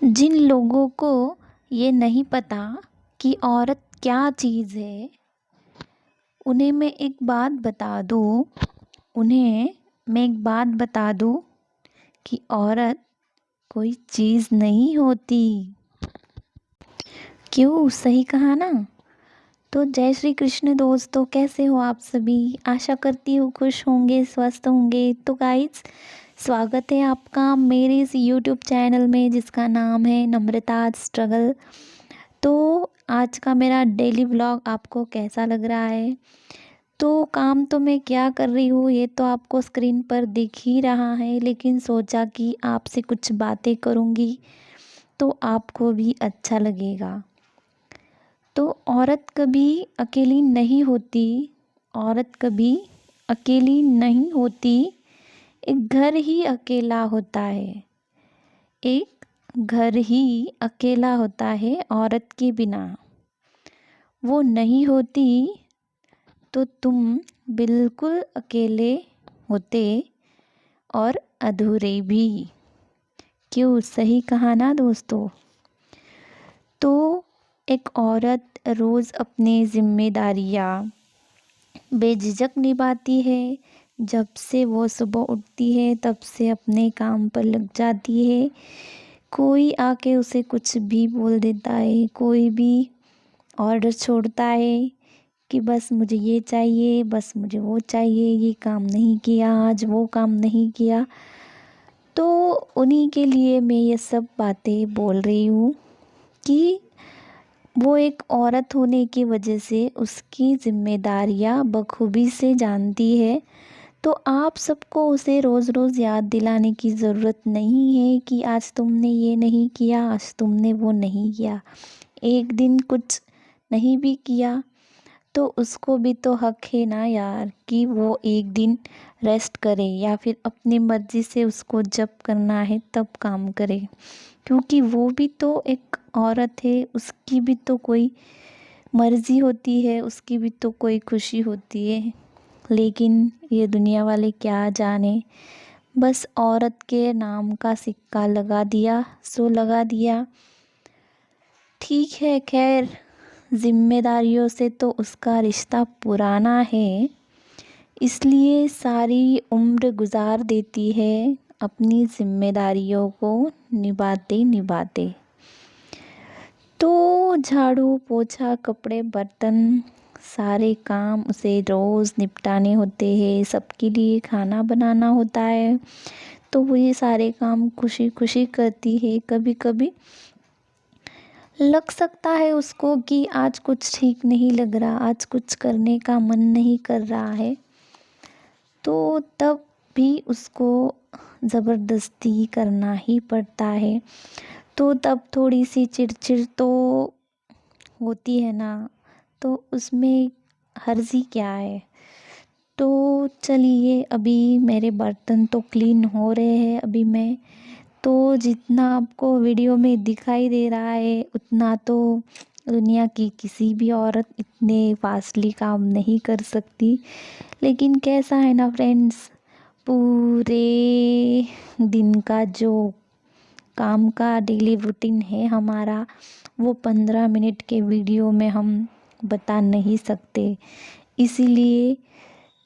जिन लोगों को ये नहीं पता कि औरत क्या चीज़ है, उन्हें मैं एक बात बता दूँ कि औरत कोई चीज़ नहीं होती। क्यों, सही कहा ना? तो जय श्री कृष्ण दोस्तों, कैसे हो आप सभी? आशा करती हूँ खुश होंगे, स्वस्थ होंगे। तो गाइस, स्वागत है आपका मेरे इस यूट्यूब चैनल में जिसका नाम है नम्रता स्ट्रगल। तो आज का मेरा डेली व्लॉग आपको कैसा लग रहा है? तो काम तो मैं क्या कर रही हूँ ये तो आपको स्क्रीन पर दिख ही रहा है, लेकिन सोचा कि आपसे कुछ बातें करूँगी तो आपको भी अच्छा लगेगा। तो औरत कभी अकेली नहीं होती, औरत कभी अकेली नहीं होती। एक घर ही अकेला होता है, एक घर ही अकेला होता है औरत के बिना। वो नहीं होती तो तुम बिल्कुल अकेले होते और अधूरे भी। क्यों, सही कहा ना दोस्तों? तो एक औरत रोज़ अपनी जिम्मेदारियाँ बेझिझक निभाती है। जब से वो सुबह उठती है तब से अपने काम पर लग जाती है। कोई आके उसे कुछ भी बोल देता है, कोई भी ऑर्डर छोड़ता है कि बस मुझे ये चाहिए, बस मुझे वो चाहिए, ये काम नहीं किया आज, वो काम नहीं किया। तो उन्हीं के लिए मैं ये सब बातें बोल रही हूँ कि वो एक औरत होने की वजह से उसकी जिम्मेदारियाँ बखूबी से जानती है। तो आप सबको उसे रोज़ रोज़ याद दिलाने की ज़रूरत नहीं है कि आज तुमने ये नहीं किया, आज तुमने वो नहीं किया। एक दिन कुछ नहीं भी किया तो उसको भी तो हक है ना यार कि वो एक दिन रेस्ट करे, या फिर अपनी मर्ज़ी से उसको जब करना है तब काम करे, क्योंकि वो भी तो एक औरत है। उसकी भी तो कोई मर्ज़ी होती है, उसकी भी तो कोई खुशी होती है। लेकिन ये दुनिया वाले क्या जाने, बस औरत के नाम का सिक्का लगा दिया सो लगा दिया। ठीक है, खैर, जिम्मेदारियों से तो उसका रिश्ता पुराना है, इसलिए सारी उम्र गुजार देती है अपनी जिम्मेदारियों को निभाते निभाते। तो झाड़ू पोछा कपड़े बर्तन सारे काम उसे रोज़ निपटाने होते हैं, सबके लिए खाना बनाना होता है। तो वो ये सारे काम खुशी खुशी करती है। कभी कभी लग सकता है उसको कि आज कुछ ठीक नहीं लग रहा, आज कुछ करने का मन नहीं कर रहा है, तो तब भी उसको ज़बरदस्ती करना ही पड़ता है। तो तब थोड़ी सी चिड़चिड़ तो होती है ना, तो उसमें हर्जी क्या है। तो चलिए, अभी मेरे बर्तन तो क्लीन हो रहे हैं। अभी मैं तो जितना आपको वीडियो में दिखाई दे रहा है उतना तो दुनिया की किसी भी औरत इतने फास्टली काम नहीं कर सकती। लेकिन कैसा है ना फ्रेंड्स, पूरे दिन का जो काम का डेली रूटीन है हमारा, वो 15 मिनट के वीडियो में हम बता नहीं सकते। इसीलिए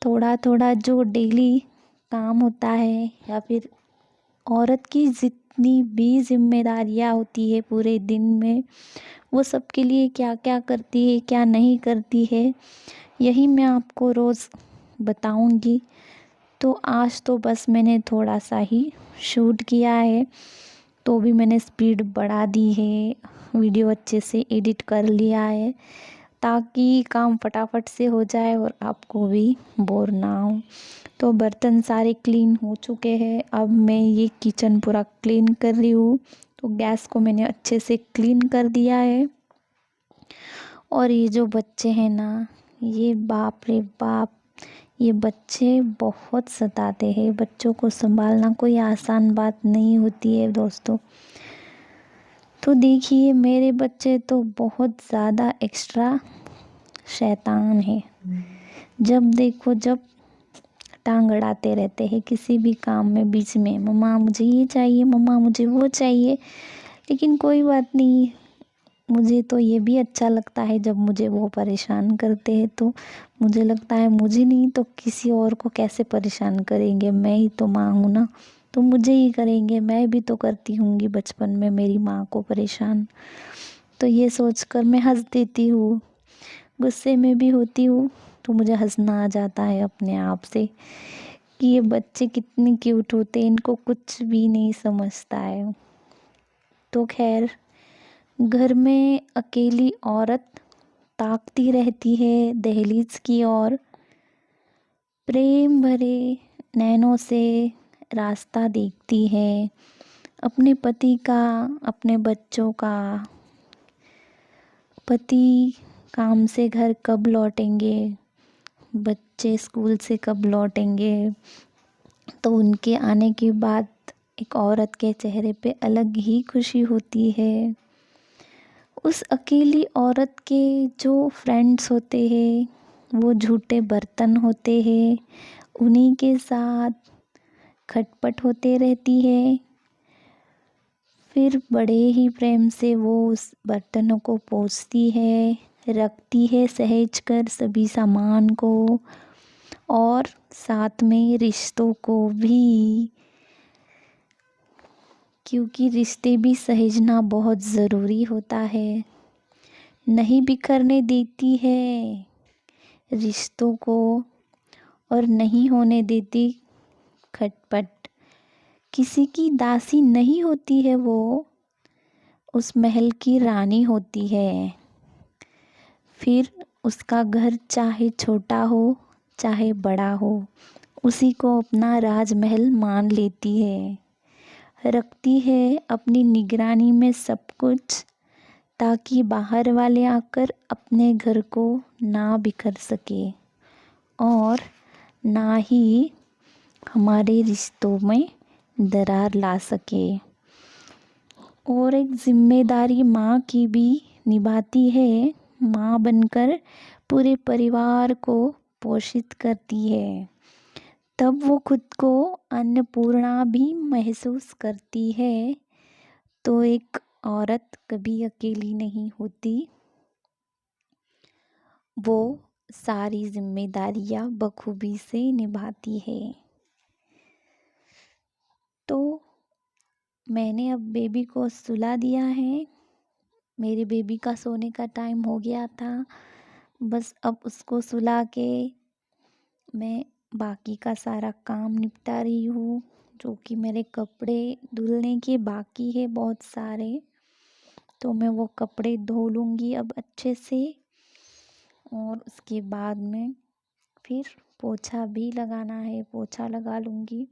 थोड़ा थोड़ा जो डेली काम होता है, या फिर औरत की जितनी भी जिम्मेदारियाँ होती है पूरे दिन में, वो सब के लिए क्या क्या करती है क्या नहीं करती है, यही मैं आपको रोज़ बताऊंगी। तो आज तो बस मैंने थोड़ा सा ही शूट किया है, तो भी मैंने स्पीड बढ़ा दी है, वीडियो अच्छे से एडिट कर लिया है ताकि काम फटाफट से हो जाए और आपको भी बोर ना हो। तो बर्तन सारे क्लीन हो चुके हैं। अब मैं ये किचन पूरा क्लीन कर रही हूँ। तो गैस को मैंने अच्छे से क्लीन कर दिया है। और ये जो बच्चे हैं ना, ये बाप रे बाप, ये बच्चे बहुत सताते हैं। बच्चों को संभालना कोई आसान बात नहीं होती है दोस्तों। तो देखिए, मेरे बच्चे तो बहुत ज़्यादा एक्स्ट्रा शैतान है। जब देखो जब टांग अड़ाते रहते हैं किसी भी काम में, बीच में मम्मा मुझे ये चाहिए, मम्मा मुझे वो चाहिए। लेकिन कोई बात नहीं, मुझे तो ये भी अच्छा लगता है जब मुझे वो परेशान करते हैं। तो मुझे लगता है मुझे नहीं तो किसी और को कैसे परेशान करेंगे, मैं ही तो माँ हूँ ना, तो मुझे ही करेंगे। मैं भी तो करती होंगी बचपन में मेरी माँ को परेशान। तो ये सोचकर मैं हंस देती हूँ, गुस्से में भी होती हूँ तो मुझे हंसना आ जाता है अपने आप से कि ये बच्चे कितने क्यूट होते हैं, इनको कुछ भी नहीं समझता है। तो खैर, घर में अकेली औरत ताकती रहती है दहलीज की ओर, प्रेम भरे नैनों से रास्ता देखती है अपने पति का, अपने बच्चों का। पति काम से घर कब लौटेंगे, बच्चे स्कूल से कब लौटेंगे, तो उनके आने के बाद एक औरत के चेहरे पे अलग ही खुशी होती है। उस अकेली औरत के जो फ्रेंड्स होते हैं वो झूठे बर्तन होते हैं, उन्हीं के साथ खटपट होते रहती है। फिर बड़े ही प्रेम से वो उस बर्तनों को पोंछती है, रखती है सहेज कर सभी सामान को, और साथ में रिश्तों को भी, क्योंकि रिश्ते भी सहेजना बहुत ज़रूरी होता है। नहीं बिखरने देती है रिश्तों को, और नहीं होने देती खटपट। किसी की दासी नहीं होती है वो, उस महल की रानी होती है। फिर उसका घर चाहे छोटा हो चाहे बड़ा हो, उसी को अपना राजमहल मान लेती है, रखती है अपनी निगरानी में सब कुछ, ताकि बाहर वाले आकर अपने घर को ना बिखर सके और ना ही हमारे रिश्तों में दरार ला सके। और एक जिम्मेदारी माँ की भी निभाती है, माँ बनकर पूरे परिवार को पोषित करती है। तब वो खुद को अन्नपूर्णा भी महसूस करती है। तो एक औरत कभी अकेली नहीं होती, वो सारी जिम्मेदारियाँ बखूबी से निभाती है। तो मैंने अब बेबी को सुला दिया है, मेरे बेबी का सोने का टाइम हो गया था। बस अब उसको सुला के मैं बाकी का सारा काम निपटा रही हूँ, जो कि मेरे कपड़े धुलने के बाकी है बहुत सारे। तो मैं वो कपड़े धो लूँगी अब अच्छे से, और उसके बाद में फिर पोछा भी लगाना है, पोछा लगा लूँगी।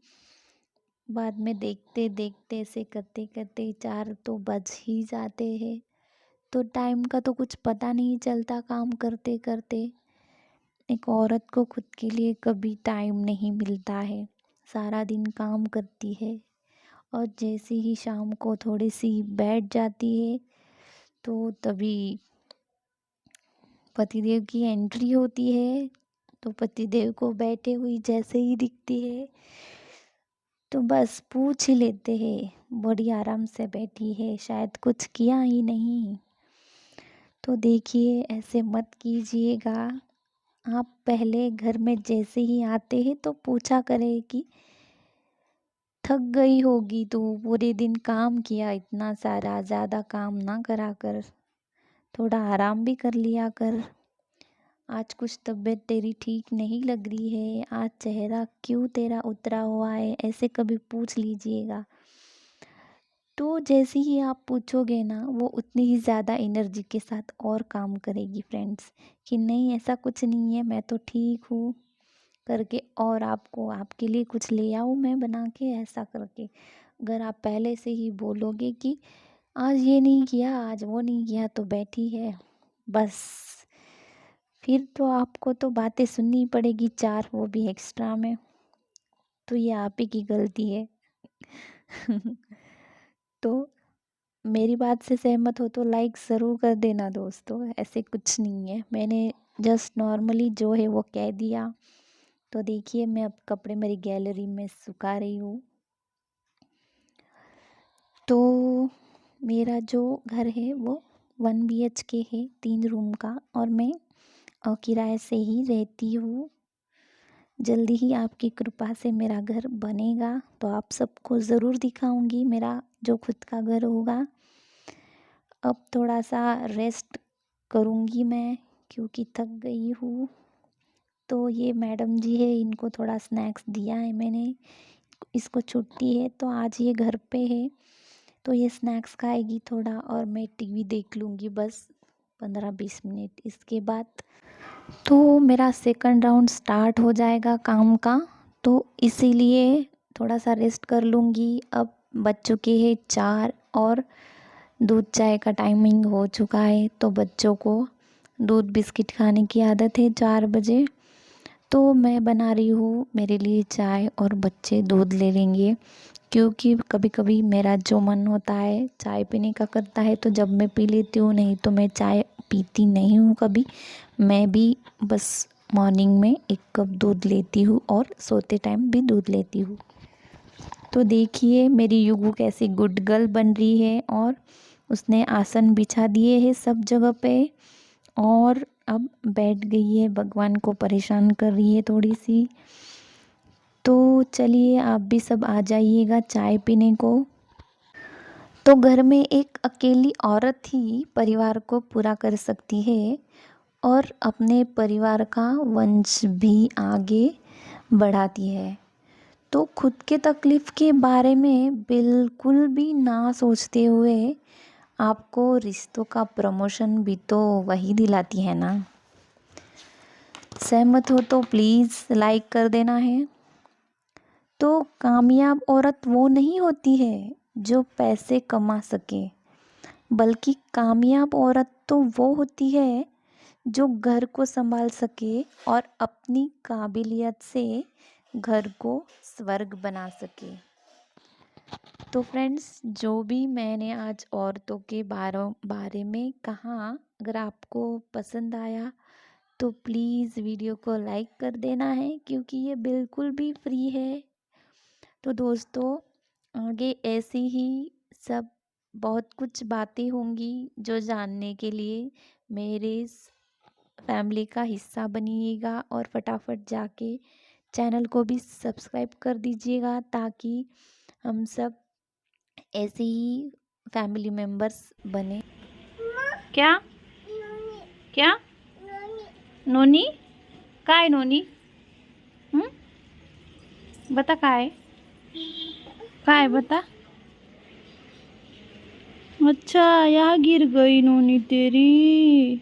बाद में देखते देखते ऐसे करते करते 4 तो बज ही जाते हैं। तो टाइम का तो कुछ पता नहीं चलता काम करते करते। एक औरत को खुद के लिए कभी टाइम नहीं मिलता है, सारा दिन काम करती है, और जैसे ही शाम को थोड़ी सी बैठ जाती है तो तभी पतिदेव की एंट्री होती है। तो पतिदेव को बैठे हुई जैसे ही दिखती है तो बस पूछ ही लेते हैं, बड़ी आराम से बैठी है, शायद कुछ किया ही नहीं। तो देखिए, ऐसे मत कीजिएगा। आप पहले घर में जैसे ही आते हैं तो पूछा करें कि थक गई होगी तू, पूरे दिन काम किया इतना सारा, ज़्यादा काम ना करा कर, थोड़ा आराम भी कर लिया कर। आज कुछ तबीयत तेरी ठीक नहीं लग रही है, आज चेहरा क्यों तेरा उतरा हुआ है, ऐसे कभी पूछ लीजिएगा। तो जैसे ही आप पूछोगे ना, वो उतनी ही ज़्यादा एनर्जी के साथ और काम करेगी फ्रेंड्स, कि नहीं ऐसा कुछ नहीं है, मैं तो ठीक हूँ करके, और आपको आपके लिए कुछ ले आऊँ मैं बना के, ऐसा करके। अगर आप पहले से ही बोलोगे कि आज ये नहीं किया, आज वो नहीं किया, तो बैठी है बस, फिर तो आपको तो बातें सुननी पड़ेगी 4, वो भी एक्स्ट्रा में। तो ये आप ही की गलती है। तो मेरी बात से सहमत हो तो लाइक ज़रूर कर देना दोस्तों, ऐसे कुछ नहीं है, मैंने जस्ट नॉर्मली जो है वो कह दिया। तो देखिए, मैं अब कपड़े मेरी गैलरी में सुखा रही हूँ। तो मेरा जो घर है वो 1 BHK है, 3 रूम का, और मैं किराए से ही रहती हूँ। जल्दी ही आपकी कृपा से मेरा घर बनेगा तो आप सबको ज़रूर दिखाऊंगी मेरा जो खुद का घर होगा। अब थोड़ा सा रेस्ट करूंगी मैं क्योंकि थक गई हूँ। तो ये मैडम जी है, इनको थोड़ा स्नैक्स दिया है मैंने, इसको छुट्टी है तो आज ये घर पे है, तो ये स्नैक्स खाएगी थोड़ा और मैं टीवी देख लूँगी बस 15-20 मिनट। इसके बाद तो मेरा सेकंड राउंड स्टार्ट हो जाएगा काम का, तो इसीलिए थोड़ा सा रेस्ट कर लूँगी। अब बज चुके हैं 4 और दूध चाय का टाइमिंग हो चुका है, तो बच्चों को दूध बिस्किट खाने की आदत है 4 बजे, तो मैं बना रही हूँ मेरे लिए चाय और बच्चे दूध ले लेंगे। क्योंकि कभी कभी मेरा जो मन होता है चाय पीने का करता है तो जब मैं पी लेती हूँ, नहीं तो मैं चाय पीती नहीं हूँ कभी। मैं भी बस मॉर्निंग में 1 कप दूध लेती हूँ और सोते टाइम भी दूध लेती हूँ। तो देखिए मेरी युगु कैसी गुड गर्ल बन रही है, और उसने आसन बिछा दिए हैं सब जगह पे और अब बैठ गई है, भगवान को परेशान कर रही है थोड़ी सी। तो चलिए आप भी सब आ जाइएगा चाय पीने को। तो घर में एक अकेली औरत ही परिवार को पूरा कर सकती है और अपने परिवार का वंश भी आगे बढ़ाती है। तो खुद के तकलीफ़ के बारे में बिल्कुल भी ना सोचते हुए आपको रिश्तों का प्रमोशन भी तो वही दिलाती है ना। सहमत हो तो प्लीज़ लाइक कर देना है। तो कामयाब औरत वो नहीं होती है जो पैसे कमा सके, बल्कि कामयाब औरत तो वो होती है जो घर को संभाल सके और अपनी काबिलियत से घर को स्वर्ग बना सके। तो फ्रेंड्स, जो भी मैंने आज औरतों के बारे में कहा, अगर आपको पसंद आया तो प्लीज़ वीडियो को लाइक कर देना है, क्योंकि ये बिल्कुल भी फ्री है। तो दोस्तों, आगे ऐसी ही सब बहुत कुछ बातें होंगी जो जानने के लिए मेरे इस फैमिली का हिस्सा बनिएगा और फटाफट जाके चैनल को भी सब्सक्राइब कर दीजिएगा, ताकि हम सब ऐसे ही फैमिली मेम्बर्स बने। क्या क्या नोनी का है? नोनी बता का है बता। अच्छा, यहाँ गिर गई नोनी तेरी,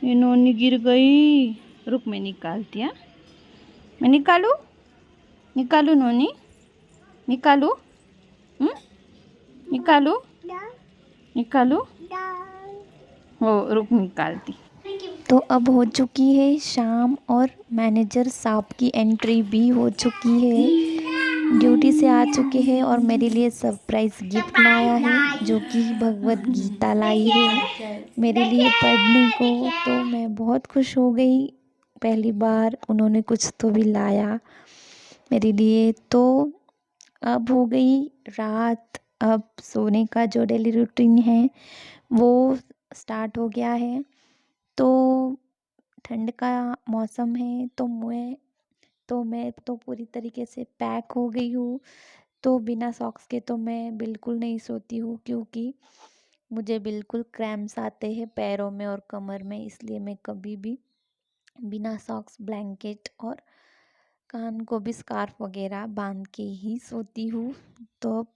ये नोनी गिर गई। रुक मैं निकालती हूँ, मैं निकालू नोनी, निकालू निकालू निकालू हो, रुक निकालती। तो अब हो चुकी है शाम और मैनेजर साहब की एंट्री भी हो चुकी है, ड्यूटी से आ चुके हैं और मेरे लिए सरप्राइज गिफ्ट लाया है, जो कि भगवत गीता लाई है मेरे लिए पढ़ने को। तो मैं बहुत खुश हो गई, पहली बार उन्होंने कुछ तो भी लाया मेरे लिए। तो अब हो गई रात, अब सोने का जो डेली रूटीन है वो स्टार्ट हो गया है। तो ठंड का मौसम है तो मैं तो पूरी तरीके से पैक हो गई हूँ। तो बिना सॉक्स के तो मैं बिल्कुल नहीं सोती हूँ, क्योंकि मुझे बिल्कुल क्रैम्प्स आते हैं पैरों में और कमर में, इसलिए मैं कभी भी बिना सॉक्स, ब्लैंकेट और कान को भी स्कार्फ वगैरह बांध के ही सोती हूँ। तो अब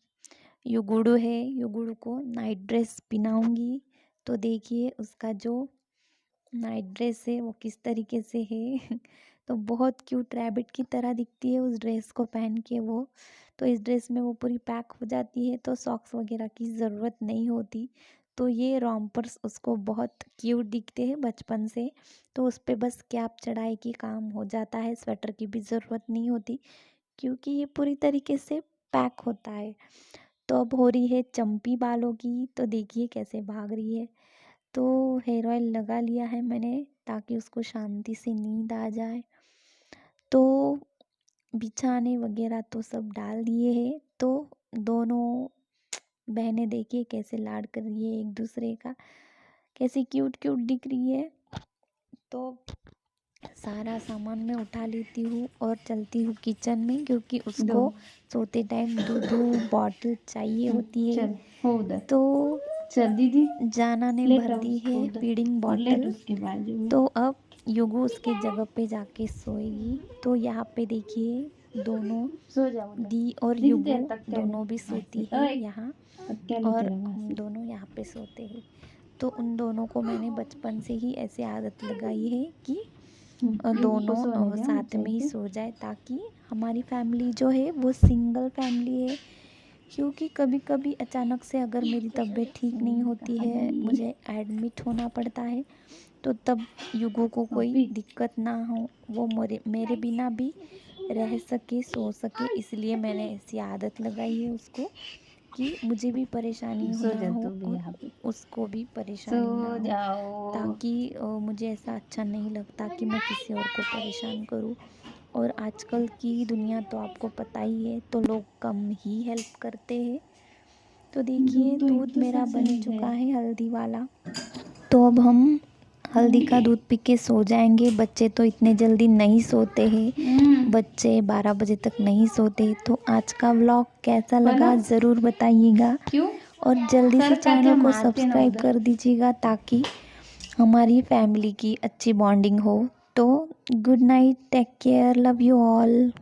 युगुड़ू है, युगुड़ू को नाइट ड्रेस पहनाऊँगी। तो देखिए उसका जो नाइट ड्रेस है वो किस तरीके से है तो बहुत क्यूट रैबिट की तरह दिखती है उस ड्रेस को पहन के वो। तो इस ड्रेस में वो पूरी पैक हो जाती है, तो सॉक्स वगैरह की ज़रूरत नहीं होती। तो ये रॉम्पर्स उसको बहुत क्यूट दिखते हैं बचपन से, तो उस पर बस कैप चढ़ाई की काम हो जाता है, स्वेटर की भी ज़रूरत नहीं होती, क्योंकि ये पूरी तरीके से पैक होता है। तो अब हो रही है चंपी बालों की, तो देखिए कैसे भाग रही है। तो हेयर ऑयल लगा लिया है मैंने, ताकि उसको शांति से नींद आ जाए। तो बिछाने वगैरह तो सब डाल दिए हैं, तो दोनों बहनें देखिए कैसे लाड कर रही है एक दूसरे का, कैसी क्यूट क्यूट दिख रही है। तो सारा सामान मैं उठा लेती हूँ और चलती हूँ किचन में, क्योंकि उसको सोते टाइम दूध बॉटल चाहिए होती है। तो चल दीदी जाना ने भर दी है फीडिंग बॉटल, तो अब युगु उसके जगह पे जाके सोएगी। तो यहाँ पे देखिए दोनों सो जाओ दी और युगु दोनों भी सोती है यहाँ, और हम दोनों यहाँ पे सोते हैं। तो उन दोनों को मैंने बचपन से ही ऐसे आदत लगाई है कि दोनों साथ में ही सो जाए, ताकि हमारी फैमिली जो है वो सिंगल फैमिली है। क्योंकि कभी कभी अचानक से अगर मेरी तबीयत ठीक नहीं होती है, मुझे एडमिट होना पड़ता है, तो तब युगो को कोई दिक्कत ना हो, वो मेरे बिना भी रह सके, सो सके। इसलिए मैंने ऐसी आदत लगाई है उसको कि मुझे भी परेशानी ना हो और उसको भी परेशानी ना हो, ताकि मुझे ऐसा अच्छा नहीं लगता कि मैं किसी और को परेशान करूं। और आजकल की दुनिया तो आपको पता ही है, तो लोग कम ही हेल्प करते हैं। तो देखिए दूध मेरा बन चुका है हल्दी वाला, तो अब हम हल्दी का दूध पी के सो जाएंगे। बच्चे तो इतने जल्दी नहीं सोते हैं, बच्चे 12 बजे तक नहीं सोते। तो आज का व्लॉग कैसा लगा ज़रूर बताइएगा, और जल्दी से चैनल को सब्सक्राइब कर दीजिएगा, ताकि हमारी फैमिली की अच्छी बॉन्डिंग हो। तो good night, take care, love you all.